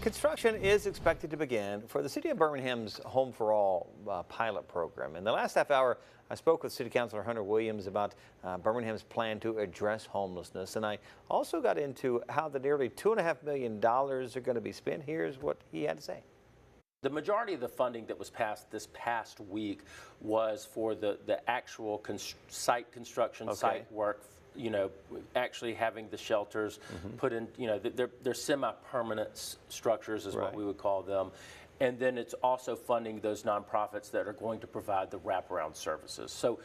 Construction is expected to begin for the City of Birmingham's Home for All pilot program. In the last half hour, I spoke with City Councilor Hunter Williams about Birmingham's plan to address homelessness, and I also got into how the nearly $2.5 million are going to be spent. Here's what he had to say. The majority of the funding that was passed this past week was for the actual site construction, site work, actually having the shelters put in, they're semi-permanent structures is what we would call them. And then it's also funding those nonprofits that are going to provide the wraparound services. So,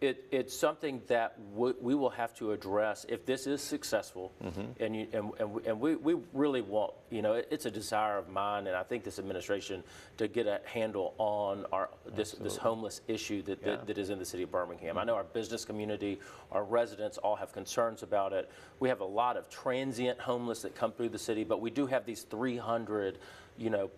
it's something that we will have to address if this is successful, and we really want, it's a desire of mine, and I think this administration, to get a handle on this homeless issue that is in the city of Birmingham. I know our business community, our residents all have concerns about it. We have a lot of transient homeless that come through the city, but we do have these 300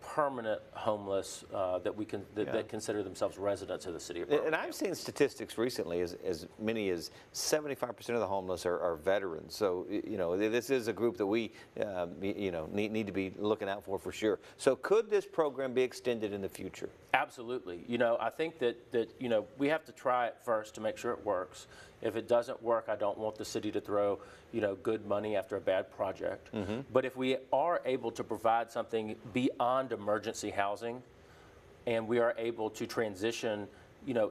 permanent homeless that consider themselves residents of the city of Birmingham. And I've seen statistics recently as many as 75% of the homeless are veterans. So, this is a group that we, need to be looking out for sure. So could this program be extended in the future? Absolutely. I think that we have to try it first to make sure it works. If it doesn't work, I don't want the city to throw, good money after a bad project. But if we are able to provide something beyond emergency housing, and we are able to transition,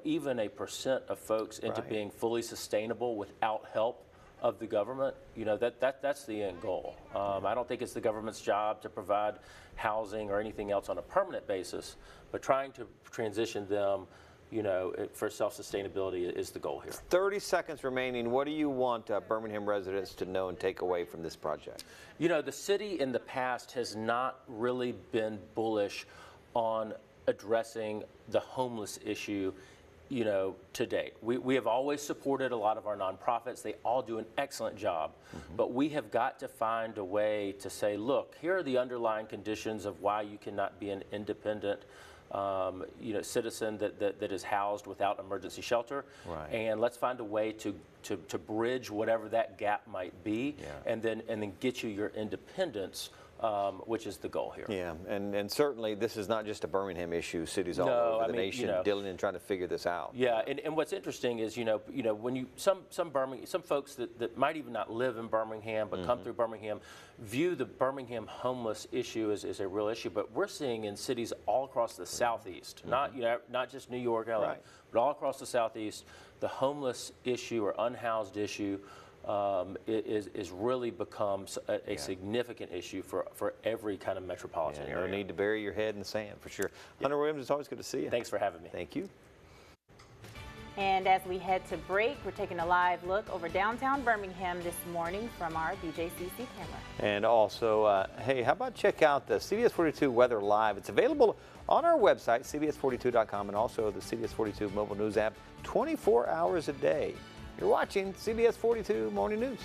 even a % of folks into being fully sustainable without help of the government, that's the end goal. I don't think it's the government's job to provide housing or anything else on a permanent basis, but trying to transition them, for self-sustainability is the goal here. 30 seconds remaining. What do you want Birmingham residents to know and take away from this project? The city in the past has not really been bullish on addressing the homeless issue, to date. We have always supported a lot of our nonprofits. They all do an excellent job, but we have got to find a way to say, look, here are the underlying conditions of why you cannot be an independent citizen that is housed without emergency shelter, and let's find a way to bridge whatever that gap might be, and then get you your independence, which is the goal here. Yeah, and certainly this is not just a Birmingham issue. Cities all over the nation dealing and trying to figure this out. Yeah, and what's interesting is when some folks that might even not live in Birmingham but come through Birmingham view the Birmingham homeless issue as a real issue, but we're seeing in cities all across the Southeast, not just New York, LA, but all across the Southeast, the homeless issue or unhoused issue is really becomes a significant issue for every kind of metropolitan area. No need to bury your head in the sand, for sure. Hunter Williams, it's always good to see you. Thanks for having me. Thank you. And as we head to break, we're taking a live look over downtown Birmingham this morning from our BJCC camera. And also, hey, how about check out the CBS 42 Weather Live? It's available on our website, cbs42.com, and also the CBS 42 mobile news app 24 hours a day. You're watching CBS 42 Morning News.